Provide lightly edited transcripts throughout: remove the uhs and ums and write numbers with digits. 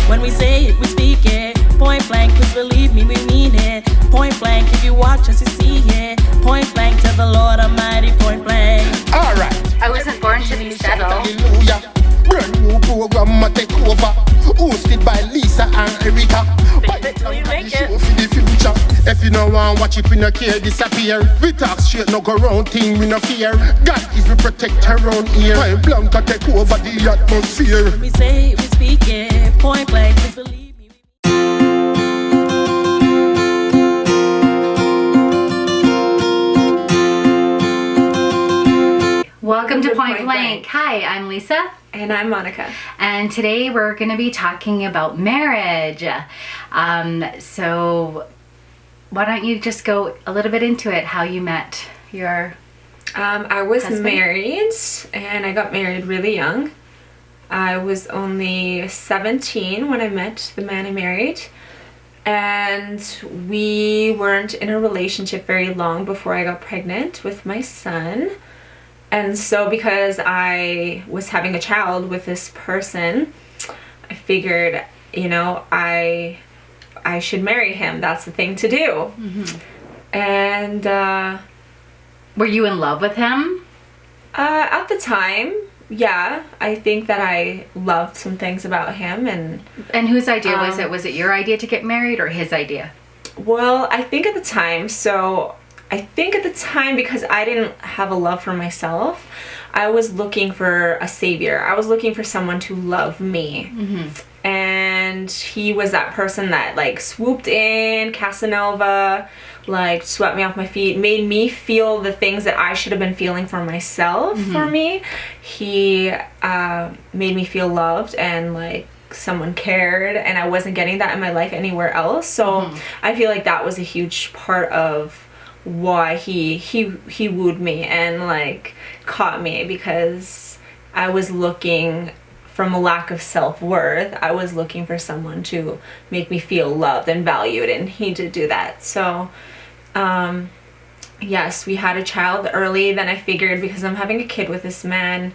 When we say it, we speak it. Point blank, cause believe me, we mean it. Point blank, if you watch us, you see it. Point blank to the Lord Almighty, point blank. Alright. I wasn't born to be settled. Hallelujah. Brand new program, I take over. Hosted by Lisa and Erica. Till you make it. For the future. If you don't want watch it, we no care, disappear. We talk straight, no go round thing, we no fear. God is the protector around here. Point blank, I take over the atmosphere. When we say it, we speak it. Point blank, just believe me. Welcome to Point Blank. Hi, I'm Lisa. And I'm Monica. And today we're going to be talking about marriage. So why don't you just go a little bit into it, how you met your I was husband? married, and I got married really young. I was only 17 when I met the man I married. And we weren't in a relationship very long before I got pregnant with my son. And so because I was having a child with this person, I figured, you know, I should marry him. That's the thing to do. Mm-hmm. And were you in love with him? At the time, yeah. I think that I loved some things about him. And whose idea was it? Was it your idea to get married or his idea? Well, I think at the time, because I didn't have a love for myself, I was looking for a savior. I was looking for someone to love me. Mm-hmm. And he was that person that like swooped in, Casanova, like swept me off my feet, made me feel the things that I should have been feeling for myself. Mm-hmm. For me. He made me feel loved and like someone cared, and I wasn't getting that in my life anywhere else. So mm-hmm. I feel like that was a huge part of why he wooed me and like caught me, because I was looking from a lack of self-worth. I was looking for someone to make me feel loved and valued, and he did do that. So yes, we had a child early. Then I figured, because I'm having a kid with this man,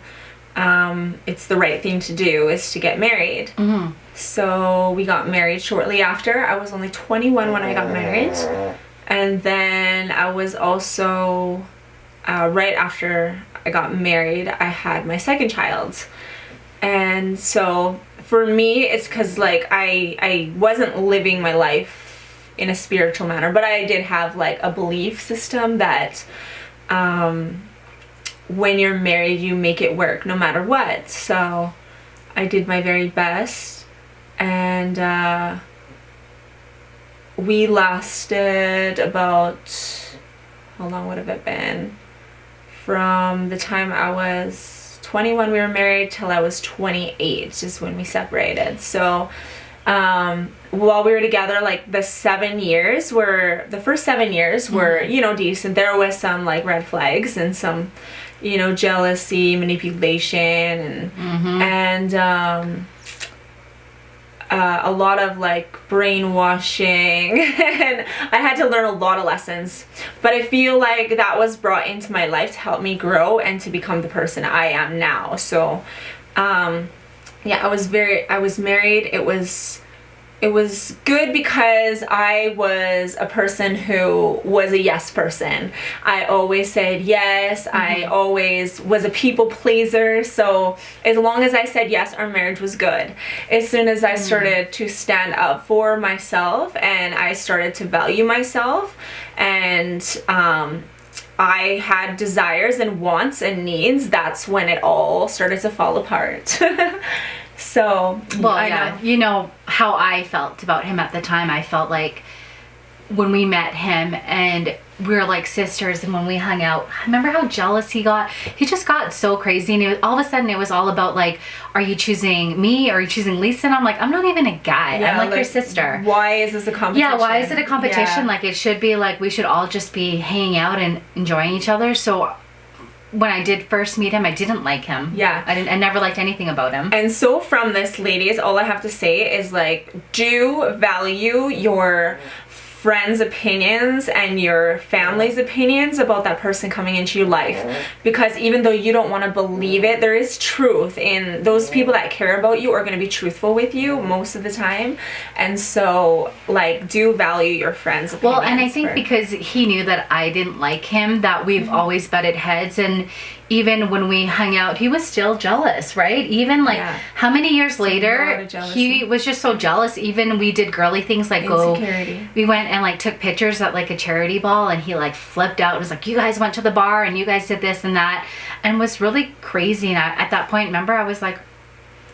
it's the right thing to do is to get married. Mm-hmm. So we got married shortly after. I was only 21 when I got married. And then I was also, right after I got married, I had my second child. And so for me, it's because like I wasn't living my life in a spiritual manner, but I did have like a belief system that when you're married, you make it work no matter what. So I did my very best, and we lasted about, how long would have it been? From the time I was 21 we were married till I was 28 is when we separated. So while we were together, like the first 7 years were, mm-hmm. you know, decent. There was some like red flags and some, you know, jealousy, manipulation, and mm-hmm. and a lot of like brainwashing, and I had to learn a lot of lessons. But I feel like that was brought into my life to help me grow and to become the person I am now. So yeah, I was married. It was good because I was a person who was a yes person. I always said yes. Mm-hmm. I always was a people pleaser. So as long as I said yes, our marriage was good. As soon as I started to stand up for myself and I started to value myself, and I had desires and wants and needs, that's when it all started to fall apart. So, well, yeah, you know how I felt about him at the time. I felt like when we met him and we were like sisters, and when we hung out, remember how jealous he got? He just got so crazy, and all of a sudden it was all about like, are you choosing me or are you choosing Lisa? And I'm like, I'm not even a guy. Yeah, I'm like your sister. Why is this a competition? Yeah, why is it a competition? Yeah. Like it should be like we should all just be hanging out and enjoying each other. So when I did first meet him, I didn't like him. Yeah. I never liked anything about him. And so from this, ladies, all I have to say is like, do value your friends' opinions and your family's opinions about that person coming into your life, because even though you don't want to believe it, there is truth in those people that care about you are going to be truthful with you most of the time. And so like, do value your friends' opinions. Well, and I think because he knew that I didn't like him, that we've always butted heads, and even when we hung out, he was still jealous, right? Even like how many years later, he was just so jealous. Even we did girly things like we went and like took pictures at like a charity ball, and he like flipped out and was like, you guys went to the bar and you guys did this and that, and was really crazy. And at that point, remember, I was like,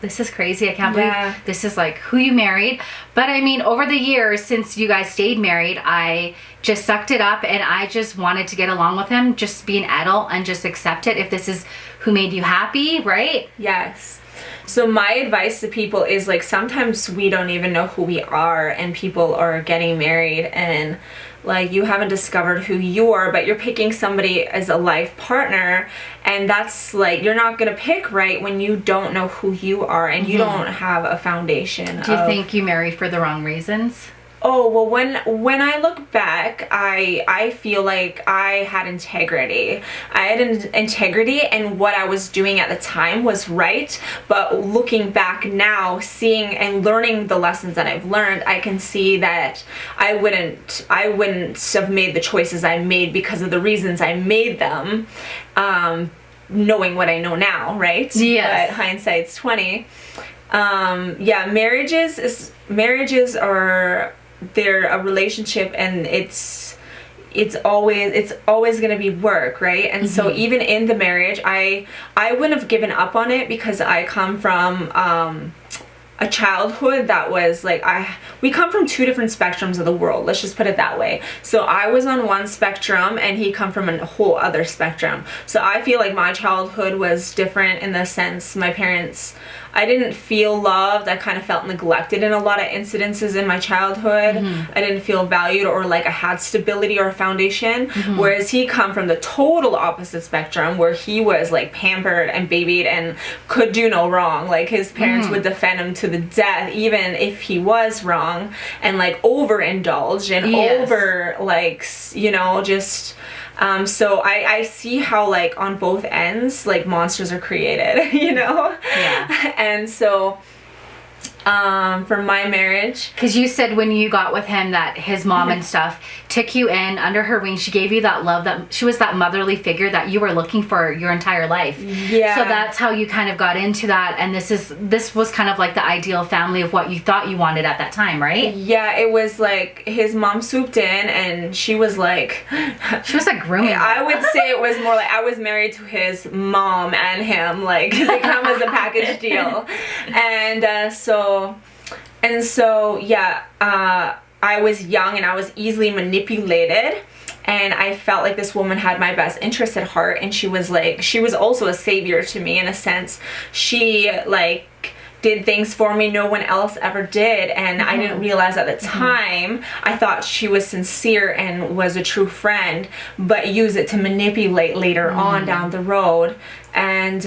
this is crazy. I can't believe this is like who you married. But I mean, over the years since you guys stayed married, I just sucked it up, and I just wanted to get along with him, just be an adult and just accept it if this is who made you happy, right? Yes. So my advice to people is like, sometimes we don't even know who we are, and people are getting married and like you haven't discovered who you are, but you're picking somebody as a life partner, and that's like, you're not gonna pick right when you don't know who you are and you don't have a foundation. Do you think you married for the wrong reasons? Oh, well, when I look back, I feel like I had integrity. I had integrity, and what I was doing at the time was right. But looking back now, seeing and learning the lessons that I've learned, I can see that I wouldn't have made the choices I made because of the reasons I made them, knowing what I know now, right? Yes. But hindsight's 20. Yeah, marriages are, they're a relationship, and it's always going to be work, right? And so even in the marriage, I wouldn't have given up on it, because I come from a childhood that was like, we come from two different spectrums of the world, let's just put it that way. So I was on one spectrum and he come from a whole other spectrum. So I feel like my childhood was different in the sense my parents, I didn't feel loved. I kind of felt neglected in a lot of incidences in my childhood. I didn't feel valued or like I had stability or a foundation. Whereas he come from the total opposite spectrum, where he was like pampered and babied and could do no wrong. Like his parents would defend him to the death, even if he was wrong, and like overindulge and over like, you know, just... so I see how like on both ends like monsters are created, you know? Yeah. And so for my marriage, because you said when you got with him that his mom and stuff took you in under her wing, she gave you that love, that she was that motherly figure that you were looking for your entire life. Yeah. So that's how you kind of got into that, and this was kind of like the ideal family of what you thought you wanted at that time, right? Yeah, it was like his mom swooped in and she was like grooming. I would say it was more like I was married to his mom and him, like they come as a package deal. And so yeah, I was young and I was easily manipulated, and I felt like this woman had my best interest at heart, and she was also a savior to me in a sense. She like did things for me no one else ever did, and I didn't realize at the time. I thought she was sincere and was a true friend, but use it to manipulate later on down the road, and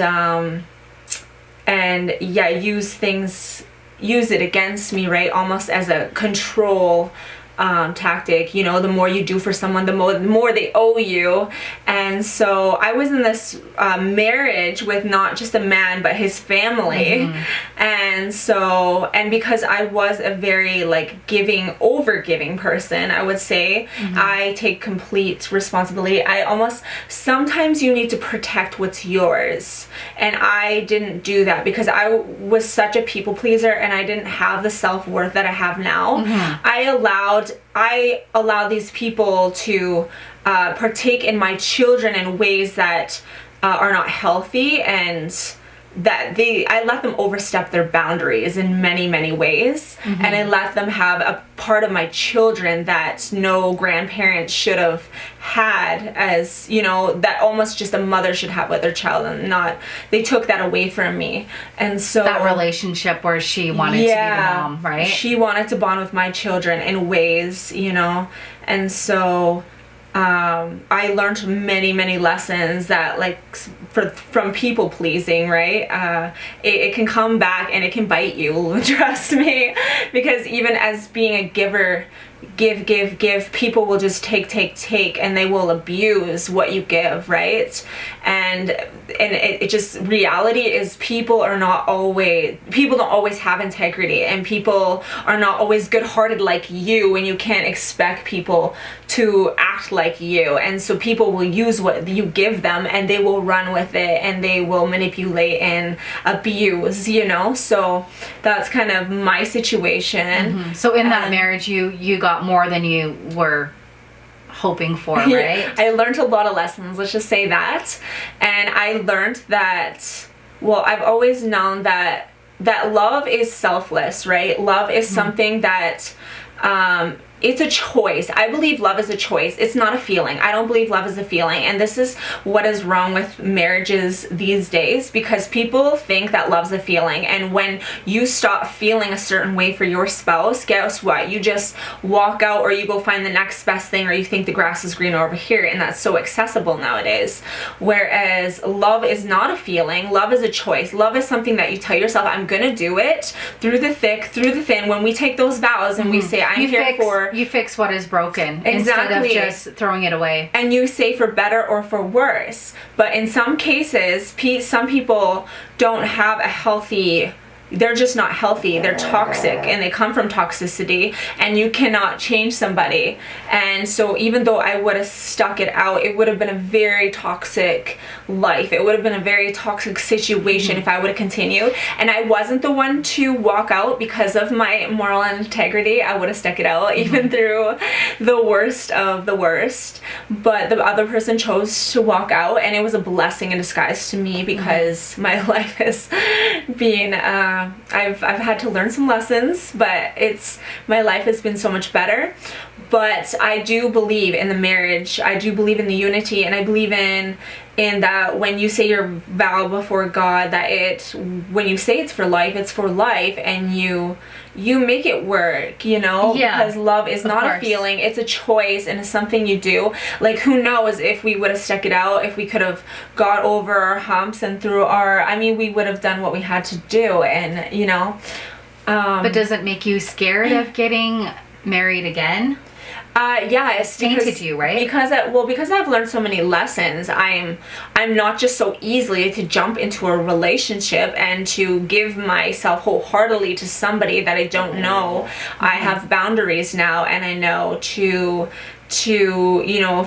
yeah, use it against me, right? Almost as a control tactic. You know, the more you do for someone, the more they owe you. And so I was in this marriage with not just a man but his family. And because I was a very like overgiving person, I would say, I take complete responsibility. Sometimes you need to protect what's yours, and I didn't do that because I was such a people pleaser and I didn't have the self-worth that I have now. I allowed these people to partake in my children in ways that are not healthy, and that I let them overstep their boundaries in many, many ways. And I let them have a part of my children that no grandparent should have had, as, you know, that almost just a mother should have with their child, and not, they took that away from me. And so that relationship where she wanted to be the mom, right? She wanted to bond with my children in ways, you know, and so I learned many, many lessons that like from people pleasing, right? It can come back and it can bite you, trust me, because even as being a giver give, people will just take, and they will abuse what you give, right? And it just, reality is people don't always have integrity, and people are not always good-hearted like you, and you can't expect people to act like you. And so people will use what you give them, and they will run with it, and they will manipulate and abuse, you know? So that's kind of my situation. So in that marriage, you got more than you were hoping for, right? I learned a lot of lessons, let's just say that. And I learned that, well, I've always known that love is selfless, right? Love is something that it's a choice. I believe love is a choice. It's not a feeling. I don't believe love is a feeling. And this is what is wrong with marriages these days, because people think that love's a feeling. And when you stop feeling a certain way for your spouse, guess what? You just walk out, or you go find the next best thing, or you think the grass is greener over here. And that's so accessible nowadays. Whereas love is not a feeling. Love is a choice. Love is something that you tell yourself, I'm gonna do it through the thick, through the thin. When we take those vows and we say, you fix what is broken, exactly, instead of just throwing it away. And you say for better or for worse. But in some cases, some people don't have a healthy, they're just not healthy. They're toxic, and they come from toxicity, and you cannot change somebody. And so even though I would have stuck it out, it would have been a very toxic life. It would have been a very toxic situation if I would have continued. And I wasn't the one to walk out because of my moral integrity. I would have stuck it out even through the worst of the worst. But the other person chose to walk out, and it was a blessing in disguise to me, because my life has been I've had to learn some lessons, but my life has been so much better. But I do believe in the marriage. I do believe in the unity, and I believe in that when you say your vow before God, that when you say it's for life, and you make it work, you know? Yeah, because love is not a feeling, it's a choice, and it's something you do. Like, who knows if we would have stuck it out, if we could have got over our humps and through we would have done what we had to do, and, you know. But does it make you scared of getting married again? Yeah, it's tainted you, right? Because I've learned so many lessons. I'm not just so easily to jump into a relationship and to give myself wholeheartedly to somebody that I don't know. I have boundaries now, and I know to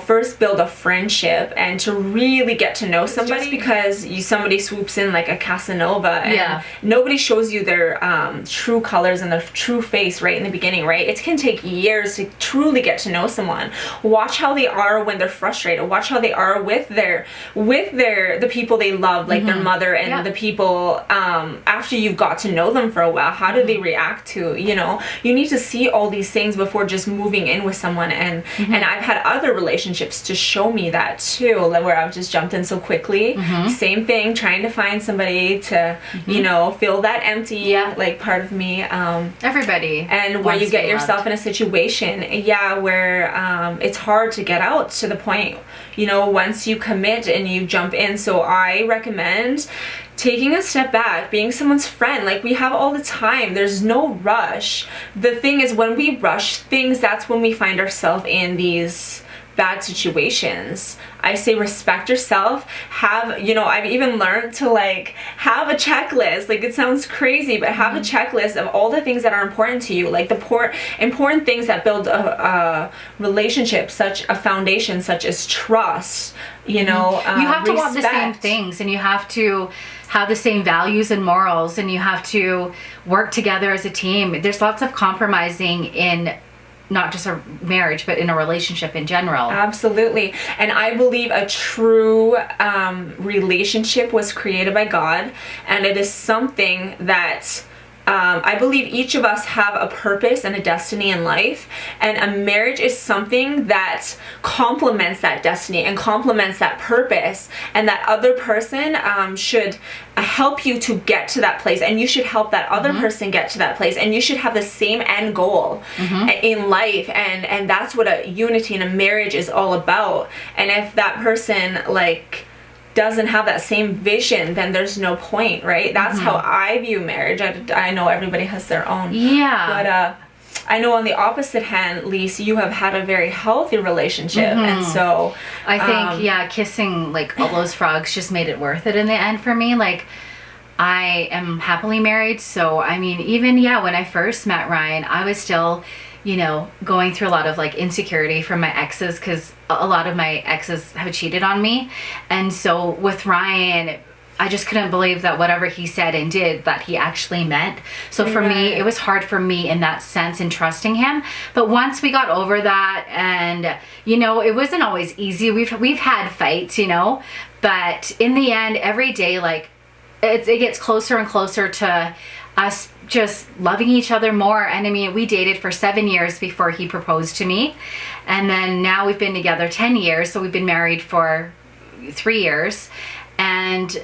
first build a friendship and to really get to know somebody, just because somebody swoops in like a Casanova, and nobody shows you their true colors and their true face right in the beginning, right? It can take years to truly get to know someone. Watch how they are when they're frustrated. Watch how they are with the people they love, like their mother, and the people after you've got to know them for a while. How do they react to, you need to see all these things before just moving in with someone. And I've had other relationships to show me that too, where I've just jumped in so quickly. Same thing, trying to find somebody to, fill that empty, like, part of me. Everybody. And where you get yourself in a situation, where it's hard to get out, to the point, once you commit and you jump in. So I recommend taking a step back, being someone's friend. Like, we have all the time. There's no rush. The thing is, when we rush things, that's when we find ourselves in these bad situations. I say respect yourself. I've even learned to have a checklist. Like, it sounds crazy, but have a checklist of all the things that are important to you, like the important things that build a relationship, such a foundation, such as trust. You have to want the same things, and you have to have the same values and morals, and you have to work together as a team. There's lots of compromising in not just a marriage, but in a relationship in general. Absolutely. And I believe a true relationship was created by God, and it is something that I believe each of us have a purpose and a destiny in life, and a marriage is something that complements that destiny and complements that purpose, and that other person should help you to get to that place, and you should help that other person get to that place, and you should have the same end goal in life, and that's what a unity in a marriage is all about. And if that person doesn't have that same vision, then there's no point, right? That's how I view marriage. I know everybody has their own. Yeah. But I know on the opposite hand, Lisa, you have had a very healthy relationship, and so I think kissing like all those frogs just made it worth it in the end for me. Like, I am happily married, so I mean, even when I first met Ryan, I was still, going through a lot of like insecurity from my exes, because a lot of my exes have cheated on me. And so with Ryan, I just couldn't believe that whatever he said and did that he actually meant. So for me, it was hard for me in that sense in trusting him. But once we got over that, and it wasn't always easy. We've had fights, but in the end, every day, like, it gets closer and closer to us just loving each other more. And I mean, we dated for 7 years before he proposed to me, and then now we've been together 10 years, so we've been married for 3 years. And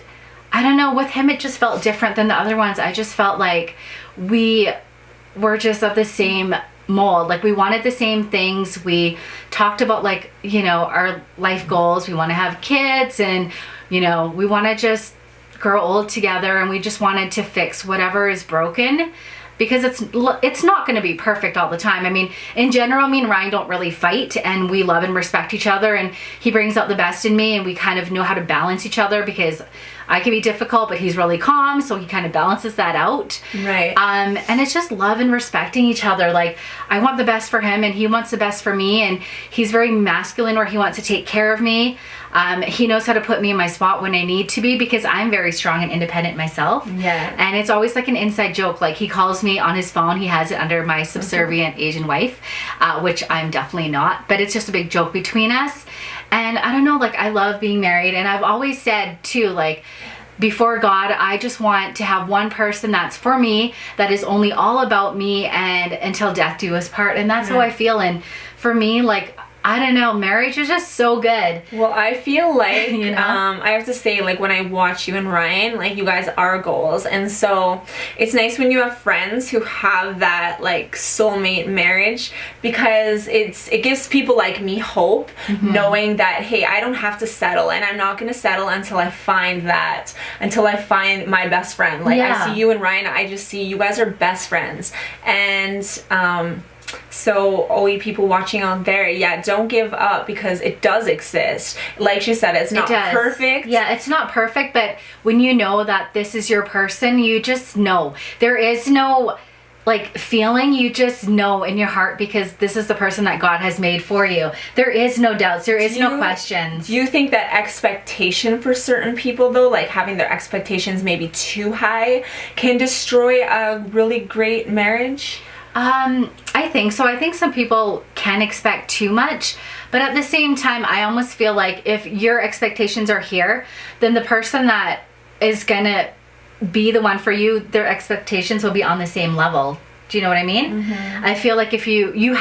I don't know, with him it just felt different than the other ones. I just felt like we were just of the same mold. Like, we wanted the same things. We talked about, like, our life goals. We want to have kids, and we want to just grow old together, and we just wanted to fix whatever is broken, because it's not going to be perfect all the time. I mean, in general, me and Ryan don't really fight, and we love and respect each other, and he brings out the best in me, and we kind of know how to balance each other, because I can be difficult, but he's really calm, so he kind of balances that out. Right. And it's just love and respecting each other. Like, I want the best for him, and he wants the best for me, and he's very masculine, where he wants to take care of me. He knows how to put me in my spot when I need to be, because I'm very strong and independent myself. Yeah. And it's always like an inside joke. Like, he calls me on his phone. He has it under my subservient Asian wife, which I'm definitely not. But it's just a big joke between us. And I don't know, like, I love being married. And I've always said, too, like, before God, I just want to have one person that's for me, that is only all about me, and until death do us part. And that's how I feel. And for me, like, I don't know, marriage is just so good. Well, I feel like, I have to say, like, when I watch you and Ryan, like, you guys are goals. And so it's nice when you have friends who have that, like, soulmate marriage, because it gives people like me hope, knowing that, hey, I don't have to settle, and I'm not going to settle until I find my best friend. Like, I see you and Ryan, I just see you guys are best friends. And, so all you people watching out there, don't give up, because it does exist. Like she said, it's not perfect. Yeah, it's not perfect, but when you know that this is your person, you just know. There is no, like, feeling. You just know in your heart, because this is the person that God has made for you. There is no doubts. There is no questions. Do you think that expectation for certain people, though, like having their expectations maybe too high, can destroy a really great marriage? I think so. I think some people can expect too much, but at the same time, I almost feel like if your expectations are here, then the person that is gonna be the one for you, their expectations will be on the same level. Do you know what I mean? I feel like if you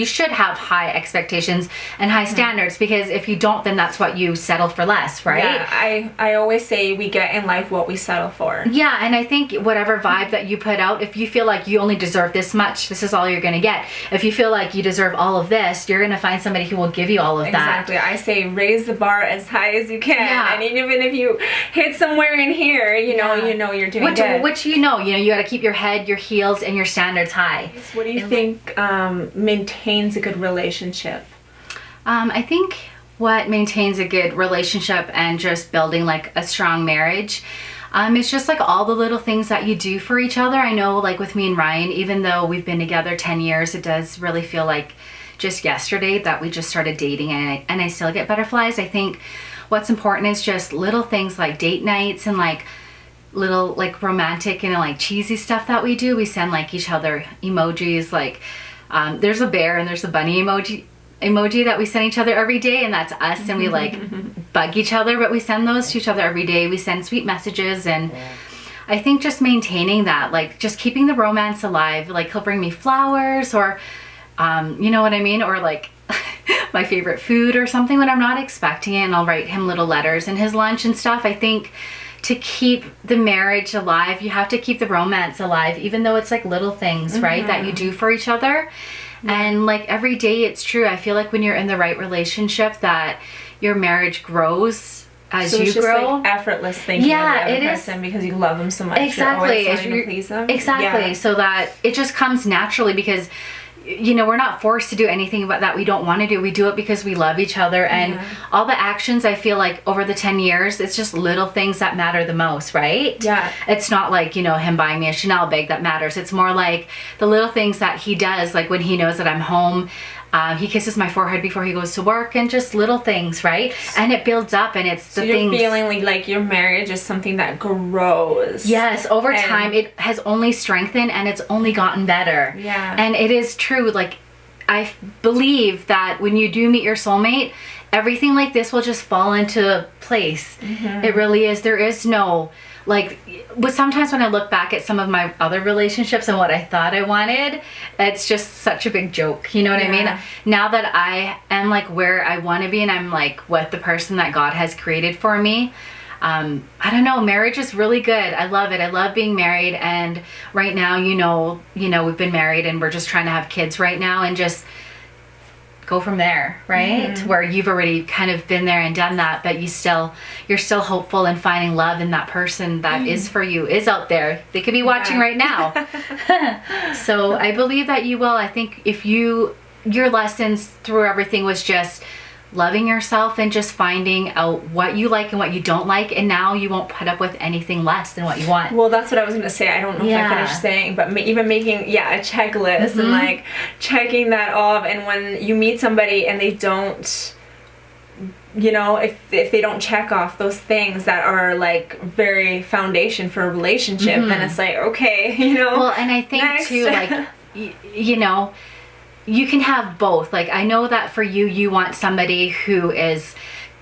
should have high expectations and high standards, because if you don't, then that's what you settle for less, right? Yeah, I always say we get in life what we settle for. Yeah, and I think whatever vibe that you put out, if you feel like you only deserve this much, this is all you're gonna get. If you feel like you deserve all of this, you're gonna find somebody who will give you all of that. Exactly. I say raise the bar as high as you can. Yeah. And even if you hit somewhere in here, you know you're doing good. Which you gotta keep your head, your heels, and your standards high. What do you think maintains a good relationship? I think what maintains a good relationship and just building like a strong marriage, it's just like all the little things that you do for each other. I know, like with me and Ryan, even though we've been together 10 years, it does really feel like just yesterday that we just started dating, and I still get butterflies. I think what's important is just little things like date nights and like little like romantic and like cheesy stuff that we do. We send like each other emojis, like there's a bear and there's a bunny emoji that we send each other every day, and that's us. And we like bug each other, but we send those to each other every day. We send sweet messages, and I think just maintaining that, like just keeping the romance alive. Like he'll bring me flowers, or you know what I mean, or like my favorite food or something when I'm not expecting it, and I'll write him little letters in his lunch and stuff. I think to keep the marriage alive, you have to keep the romance alive, even though it's like little things, right, that you do for each other. And like every day, it's true. I feel like when you're in the right relationship, that your marriage grows as so you it's just grow. like effortless thinking Yeah, of the it other is. person because you love them so much. Exactly. You're always wanting to please them. Exactly. Yeah. So that it just comes naturally because, you know, we're not forced to do anything about that we don't want to do. We do it because we love each other. And all the actions, I feel like over the 10 years, it's just little things that matter the most, right? Yeah. It's not like, you know, him buying me a Chanel bag that matters. It's more like the little things that he does, like when he knows that I'm home. He kisses my forehead before he goes to work, and just little things, right? And it builds up, and it's the So you're things. feeling like your marriage is something that grows. Yes, over And- time it has only strengthened and it's only gotten better. Yeah. And it is true. Like, I believe that when you do meet your soulmate, everything like this will just fall into place. It really is. There is no, like, but sometimes when I look back at some of my other relationships and what I thought I wanted, it's just such a big joke. You know what I mean? Now that I am like where I want to be and I'm like with the person that God has created for me, I don't know, marriage is really good. I love it. I love being married. And right now, you know, we've been married and we're just trying to have kids right now and just go from there, right? Where you've already kind of been there and done that, but you're still hopeful and finding love in that person that is for you, is out there. They could be watching right now. So I believe that you will. I think if your lessons through everything was just loving yourself and just finding out what you like and what you don't like, and now you won't put up with anything less than what you want. Well, that's what I was going to say. I don't know if I finished saying, but even making, a checklist and like checking that off. And when you meet somebody and they don't, you know, if they don't check off those things that are like very foundation for a relationship, then it's like, okay, you know. Well, and I think too, like, you know, you can have both. Like, I know that for you, you want somebody who is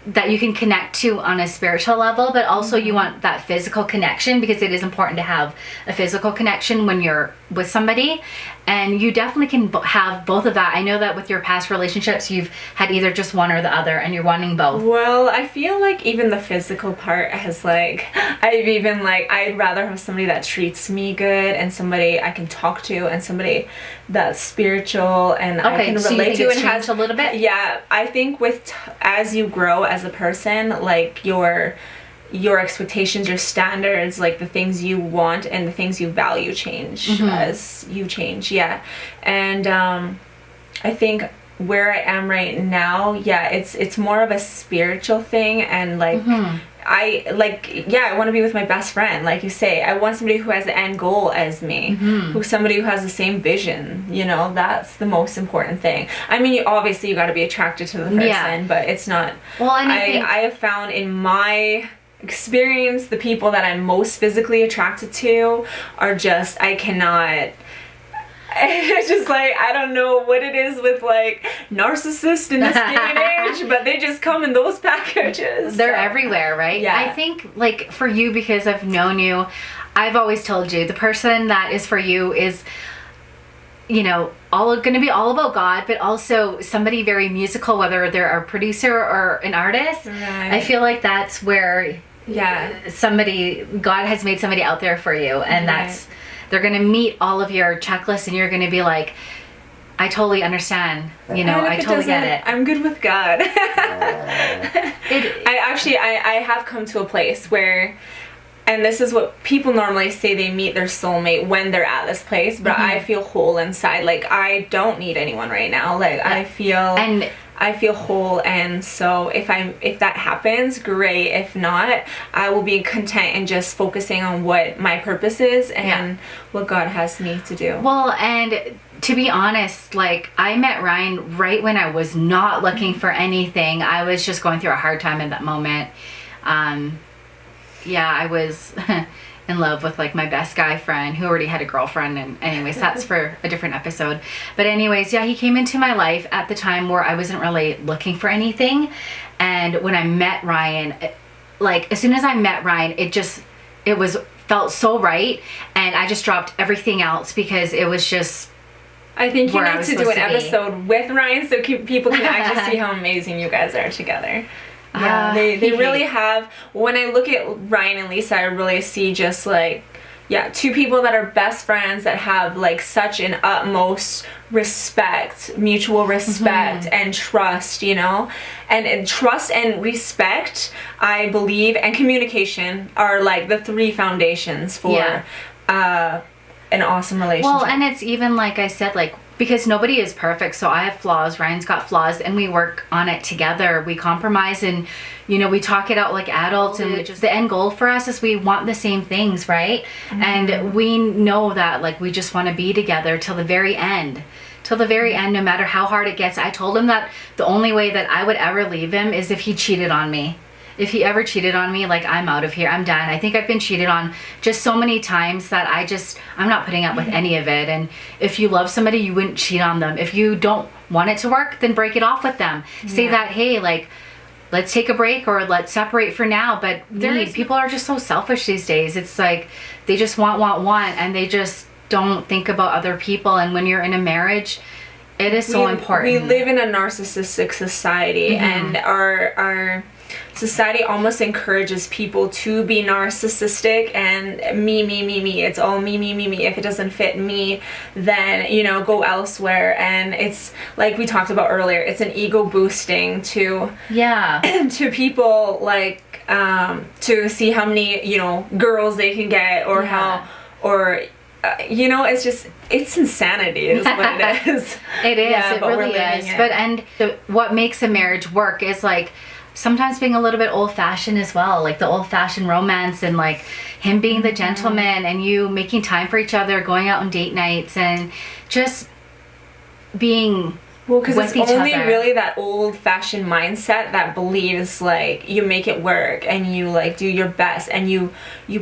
that you can connect to on a spiritual level, but also you want that physical connection, because it is important to have a physical connection when you're with somebody. And you definitely can have both of that. I know that with your past relationships, you've had either just one or the other, and you're wanting both. Well, I feel like even the physical part has like, I'd rather have somebody that treats me good and somebody I can talk to and somebody that's spiritual and I can so relate you think to it's and has changed a little bit? Yeah, I think as you grow as a person, like your expectations, your standards, like the things you want and the things you value change as you change. And I think where I am right now, it's more of a spiritual thing, and like I want to be with my best friend, like you say. I want somebody who has the end goal as me, somebody who has the same vision. You know, that's the most important thing. I mean, obviously you got to be attracted to the person, but it's not. Well, and I have found in my experience, the people that I'm most physically attracted to are just, I cannot. It's just like, I don't know what it is with like narcissists in this day and age, but they just come in those packages. They're everywhere, right? Yeah. I think like for you, because I've known you, I've always told you the person that is for you is, you know, going to be all about God, but also somebody very musical, whether they're a producer or an artist. Right. I feel like that's where God has made somebody out there for you, and they're going to meet all of your checklists, and you're going to be like, I totally understand, you know, I totally get it. I'm good with God. I have come to a place where, and this is what people normally say, they meet their soulmate when they're at this place, but I feel whole inside. Like, I don't need anyone right now. Like, I feel whole, and so if that happens, great. If not, I will be content and just focusing on what my purpose is and what God has me to do. Well, and to be honest, like, I met Ryan right when I was not looking for anything. I was just going through a hard time in that moment. I was in love with like my best guy friend who already had a girlfriend, and anyways, that's for a different episode. But anyways, he came into my life at the time where I wasn't really looking for anything. And when I met Ryan, like as soon as I met Ryan, it felt so right, and I just dropped everything else because it was just, I think you need to do an episode with Ryan so people can actually see how amazing you guys are together. Yeah, they really have. When I look at Ryan and Lisa, I really see just like, two people that are best friends that have like such an utmost respect, mutual respect and trust, you know, and trust and respect, I believe, and communication are like the 3 foundations for an awesome relationship. Well, and it's even like I said, like, because nobody is perfect, so I have flaws, Ryan's got flaws, and we work on it together. We compromise, and you know, we talk it out like adults, and the end goal for us is we want the same things, right? And we know that, like, we just want to be together till the very end. Till the very end, no matter how hard it gets. I told him that the only way that I would ever leave him is if he cheated on me. If he ever cheated on me, like, I'm out of here. I'm done. I think I've been cheated on just so many times that I'm not putting up with any of it. And if you love somebody, you wouldn't cheat on them. If you don't want it to work, then break it off with them. Say that, hey, like, let's take a break or let's separate for now. But people are just so selfish these days. It's like they just want, and they just don't think about other people. And when you're in a marriage, it is so important. We live in a narcissistic society, and our society almost encourages people to be narcissistic and me. It's all me. If it doesn't fit me, then, you know, go elsewhere. And it's like we talked about earlier, it's an ego boosting to to people, like to see how many, you know, girls they can get, or you know, it's insanity is what it is. It is. It really is. But what makes a marriage work is, like, sometimes being a little bit old-fashioned as well, like the old-fashioned romance, and like him being the gentleman and you making time for each other, going out on date nights, and just being because it's only really that old-fashioned mindset that believes, like, you make it work and you, like, do your best and you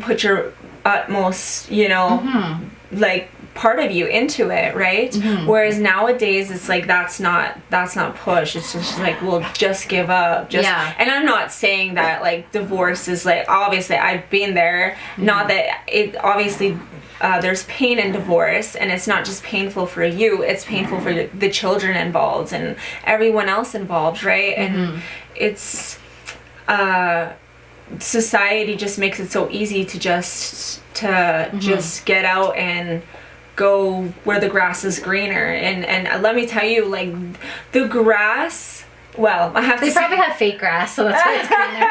put your utmost, you know, like, part of you into it, right? Whereas nowadays it's like that's not push. It's just like, well, just give up. And I'm not saying that, like, divorce is, like, obviously I've been there. Not that it obviously there's pain in divorce, and it's not just painful for you, it's painful for the children involved and everyone else involved, right? And it's society just makes it so easy to just get out and go where the grass is greener, and let me tell you, like, the grass, well, I have to say, they probably have fake grass, so that's why it's greener.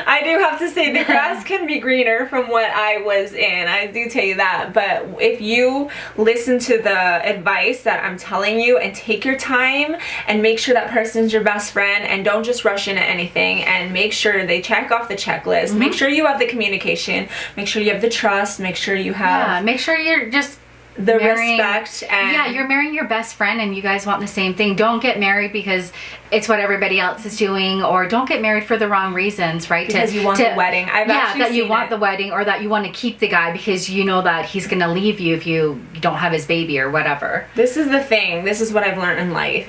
I do have to say the grass can be greener from what I was in, I do tell you that. But if you listen to the advice that I'm telling you and take your time and make sure that person's your best friend, and don't just rush into anything, and make sure they check off the checklist, make sure you have the communication, make sure you have the trust, make sure you have make sure you're just the respect, and you're marrying your best friend and you guys want the same thing. Don't get married because it's what everybody else is doing, or don't get married for the wrong reasons, right? Because you want the wedding. That you want the wedding, or that you want to keep the guy because you know that he's gonna leave you if you don't have his baby or whatever. This is the thing. This is what I've learned in life.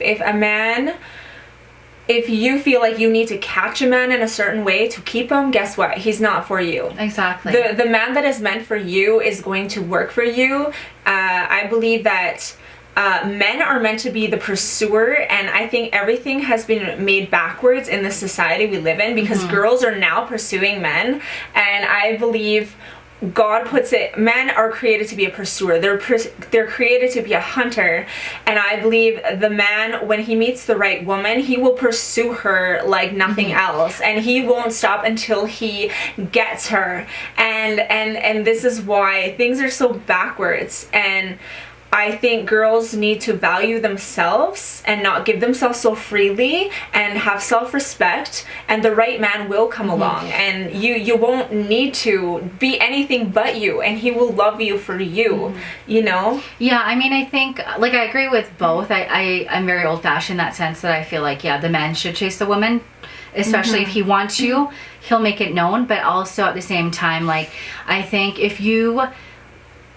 If you feel like you need to catch a man in a certain way to keep him, guess what? He's not for you. Exactly. The man that is meant for you is going to work for you. I believe that men are meant to be the pursuer, and I think everything has been made backwards in the society we live in, because girls are now pursuing men, and I believe God puts it, men are created to be a pursuer. They're created to be a hunter, and I believe the man, when he meets the right woman, he will pursue her like nothing else, and he won't stop until he gets her. And this is why things are so backwards, and I think girls need to value themselves and not give themselves so freely, and have self-respect, and the right man will come along, and you won't need to be anything but you, and he will love you for you, you know? Yeah, I mean, I think, like, I agree with both. I'm very old-fashioned in that sense, that I feel like, yeah, the man should chase the woman, especially if he wants you, he'll make it known, but also at the same time, like, I think if you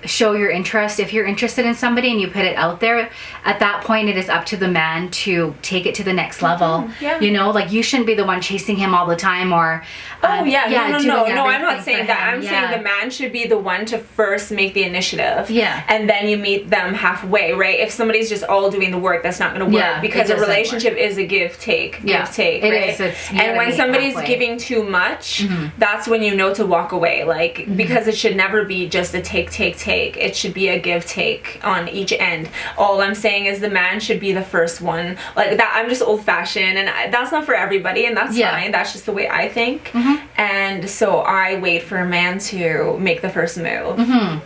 show your interest, if you're interested in somebody and you put it out there, at that point it is up to the man to take it to the next level. You know, like, you shouldn't be the one chasing him all the time, or no, I'm not saying that. I'm saying the man should be the one to first make the initiative, and then you meet them halfway, right? If somebody's just all doing the work, that's not going to work, because a relationship is a give take, right? It is. And when somebody's giving too much, that's when you know to walk away, like, because it should never be just a take, take. It should be a give take on each end. All I'm saying is the man should be the first one. Like that, I'm just old fashioned, and that's not for everybody, and that's fine. That's just the way I think. And so I wait for a man to make the first move.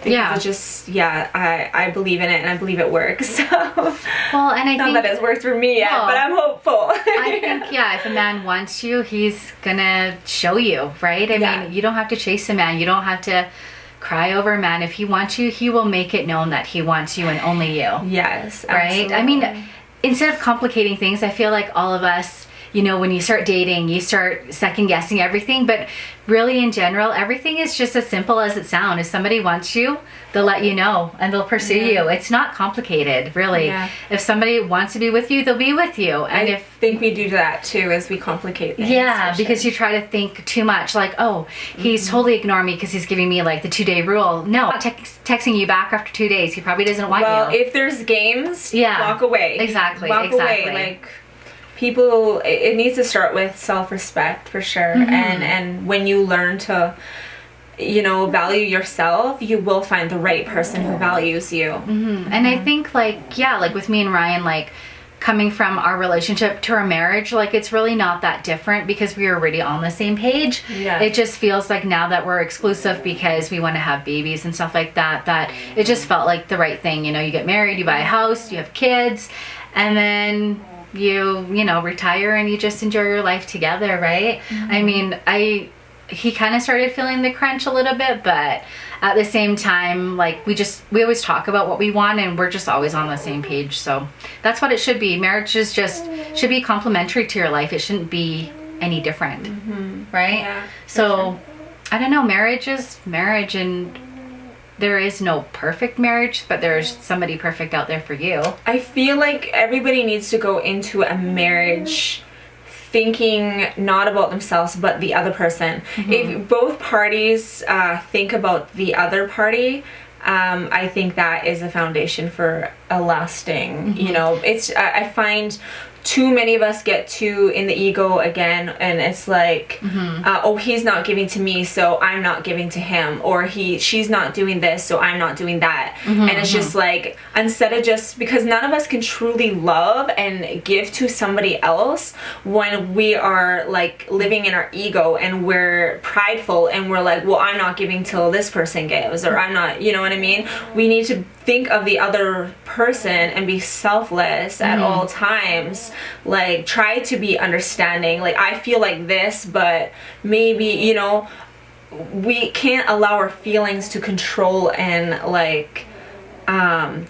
Because it just, I believe in it, and I believe it works. So, well, and I not think that it's worked for me yet, but I'm hopeful. I think, if a man wants you, he's gonna show you, right? I mean, you don't have to chase a man. You don't have to cry over a man. If he wants you, he will make it known that he wants you and only you. Yes, right? absolutely. I mean, instead of complicating things, I feel like all of us, you know, when you start dating, you start second guessing everything, but really in general, everything is just as simple as it sounds. If somebody wants you, they'll let you know and they'll pursue you. It's not complicated, really. If somebody wants to be with you, they'll be with you. And I think we do that too, as we complicate things. Because you try to think too much, like, oh, he's totally ignoring me because he's giving me like the 2-day rule. No, not texting you back after 2 days. He probably doesn't want you. Well, if there's games, walk away. Exactly. Walk away. Like, people, it needs to start with self-respect for sure. And when you learn to, you know, value yourself, you will find the right person who values you. And I think like with me and Ryan, like coming from our relationship to our marriage, like it's really not that different because we were already on the same page. It just feels like now that we're exclusive because we want to have babies and stuff like that, that it just felt like the right thing. You know, you get married, you buy a house, you have kids, and then you know, retire and you just enjoy your life together, right? I mean, he kind of started feeling the crunch a little bit, but at the same time, like we always talk about what we want and we're just always on the same page. So that's what it should be. Marriage is should be complementary to your life. It shouldn't be any different, right? So sure. I don't know, marriage is marriage, and there is no perfect marriage, but there's somebody perfect out there for you. I feel like everybody needs to go into a marriage thinking not about themselves but the other person. If both parties think about the other party, I think that is a foundation for a lasting, you know, I find too many of us get too in the ego again, and it's like, oh, he's not giving to me, so I'm not giving to him, or she's not doing this, so I'm not doing that. And it's just like, instead of just, because none of us can truly love and give to somebody else when we are like living in our ego and we're prideful and we're like, well, I'm not giving till this person gives, or I'm not, you know what I mean? We need to think of the other person and be selfless at all times. Like, try to be understanding. Like, I feel like this, but maybe, you know, we can't allow our feelings to control and like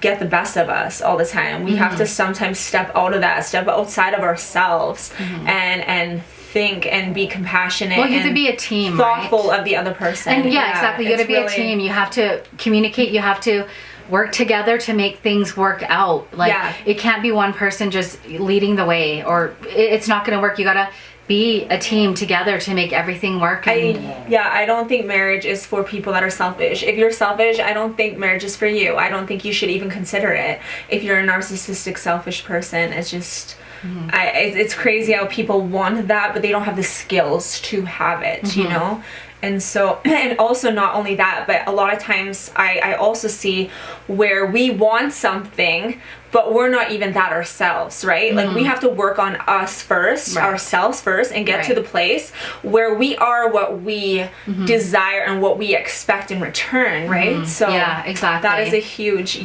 get the best of us all the time. We have to sometimes step out of that, step outside of ourselves, and think and be compassionate. Well, you have to be a team, thoughtful right? of the other person. And exactly, you got to be a team. You have to communicate. You have to work together to make things work out. Like, it can't be one person just leading the way, or it's not going to work. You got to be a team together to make everything work. I don't think marriage is for people that are selfish. If you're selfish, I don't think marriage is for you. I don't think you should even consider it. If you're a narcissistic, selfish person, it's just, it's crazy how people want that, but they don't have the skills to have it, you know? And so, and also not only that, but a lot of times I also see where we want something, but we're not even that ourselves, right? Like, we have to work on us first, ourselves first, and get to the place where we are what we desire and what we expect in return, right? So exactly. That is a huge,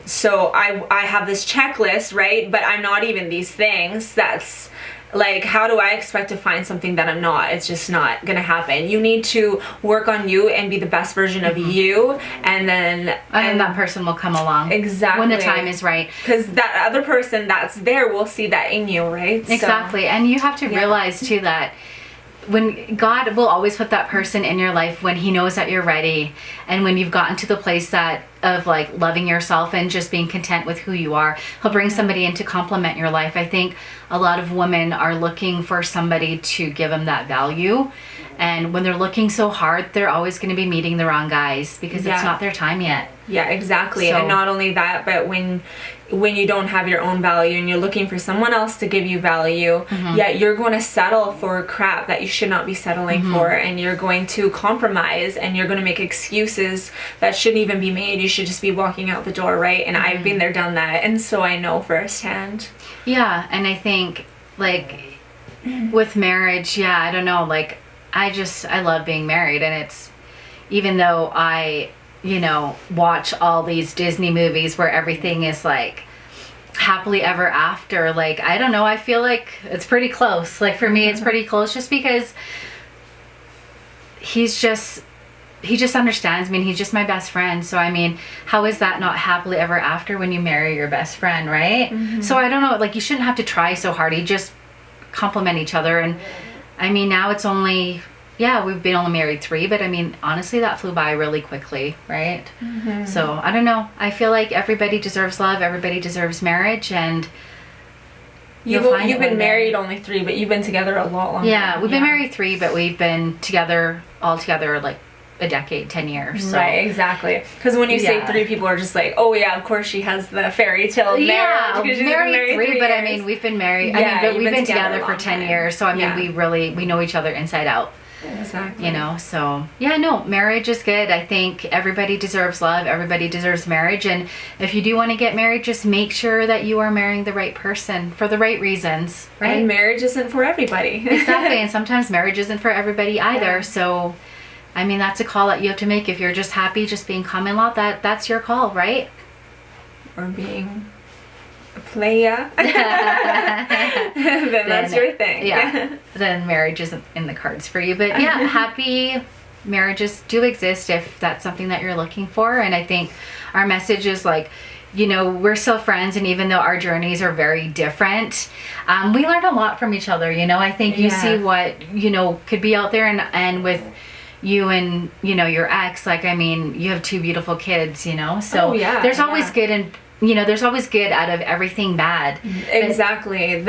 so I have this checklist, right? But I'm not even these things. That's like, how do I expect to find something that I'm not? It's just not gonna happen. You need to work on you and be the best version of you, and then that person will come along exactly when the time is right. Because that other person that's there will see that in you, right? Exactly. And you have to realize too that when God will always put that person in your life when he knows that you're ready, and when you've gotten to the place that of like loving yourself and just being content with who you are, he'll bring somebody in to complement your life. I think a lot of women are looking for somebody to give them that value, And when they're looking so hard, they're always going to be meeting the wrong guys because Yeah. it's not their time yet. Yeah, exactly. So- And not only that, but when you don't have your own value and you're looking for someone else to give you value, yet you're going to settle for crap that you should not be settling for, and you're going to compromise and you're going to make excuses that shouldn't even be made. You should just be walking out the door, right? And I've been there, done that, and so I know firsthand. Yeah, and I think like with marriage, yeah, I don't know, like I love being married, and it's, even though I, you know, watch all these Disney movies where everything is like happily ever after, like I don't know, I feel like it's pretty close. Like for me it's pretty close, just because he just understands me, and he's just my best friend. So I mean, how is that not happily ever after when you marry your best friend, right? So I don't know, like you shouldn't have to try so hard. You just complement each other. And I mean, now it's only, yeah, we've been only married 3, but I mean, honestly, that flew by really quickly, right? So I don't know, I feel like everybody deserves love, everybody deserves marriage, and You've been married only 3, but you've been together a lot longer. yeah, we've been married 3, but we've been together all together like a decade, 10 years. So. Right, exactly. Because when you say Yeah. 3, people are just like, oh yeah, of course she has the fairy tale marriage. Yeah, 'cause she's been married 3, but I years. mean, we've been married. Yeah, I mean, but you've we've been been together together a for long 10 time. years. So I mean, Yeah. we know each other inside out. Exactly. You know, so yeah, no, marriage is good. I think everybody deserves love, everybody deserves marriage, and if you do want to get married, just make sure that you are marrying the right person for the right reasons, right? And marriage isn't for everybody. Exactly. And sometimes marriage isn't for everybody either. Yeah. So I mean, that's a call that you have to make. If you're just happy just being common law, that's your call, right? Or being a player. then that's your thing. Yeah. Then marriage isn't in the cards for you. But yeah, happy marriages do exist if that's something that you're looking for. And I think our message is like, you know, we're still friends, and even though our journeys are very different, we learn a lot from each other. You know, I think you see what, you know, could be out there, and with you and, you know, your ex, like, I mean, you have 2 beautiful kids, you know, so there's always good, and you know, there's always good out of everything bad. Exactly.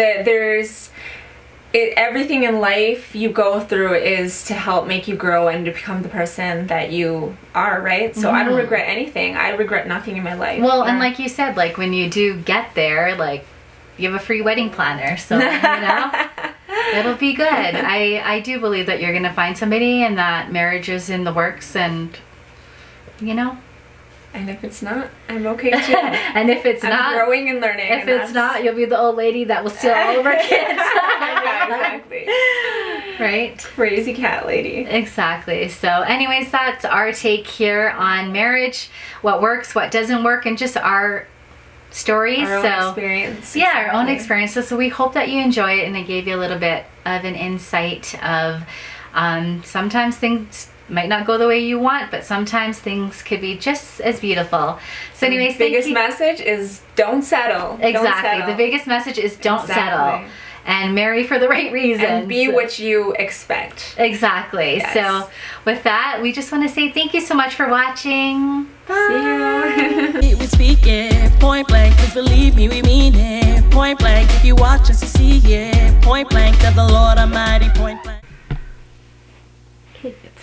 Everything in life you go through is to help make you grow and to become the person that you are, right? So I don't regret anything. I regret nothing in my life. Well, and like you said, like when you do get there, like you have a free wedding planner, so you know, it'll be good. I do believe that you're gonna find somebody, and that marriage is in the works, and you know. And if it's not, I'm okay too. And if it's I'm not, growing and learning. if it's not, you'll be the old lady that will steal all of our kids. Yeah, exactly. Right? Crazy cat lady. Exactly. So anyways, that's our take here on marriage, what works, what doesn't work, and just our stories. Our own experience. Yeah, our own Exactly. experiences. So we hope that you enjoy it, and it gave you a little bit of an insight of sometimes things might not go the way you want, but sometimes things could be just as beautiful. So anyways, the biggest message is don't settle. Exactly. Don't settle. The biggest message is don't settle, and marry for the right reasons. And be what you expect. Exactly. Yes. So with that, we just want to say thank you so much for watching. Bye. See you. We speak it point blank, cause believe me, we mean it. Point blank, if you watch us, you see it. Point blank, to the Lord Almighty, point blank.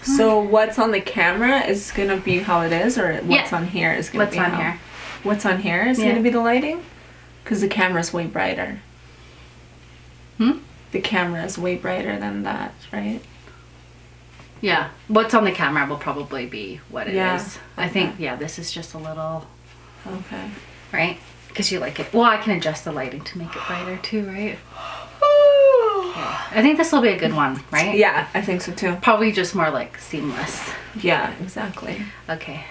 So what's on the camera is gonna be how it is, or what's on here is gonna be What's on how? here? What's on here is Yeah. gonna be the lighting, because the camera's way brighter. The camera is way brighter than that, right? Yeah. What's on the camera will probably be what it is. Yeah. I think, yeah, this is just a little, Okay. right? Because you like it. Well, I can adjust the lighting to make it brighter too, right? I think this will be a good one, right? Yeah, I think so too. Probably just more like seamless. Yeah, exactly. Okay.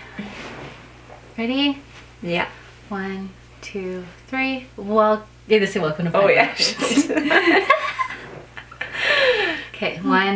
Ready? Yeah. 1, 2, 3. Well, yeah, this is welcome to Oh my yeah. Okay, 1,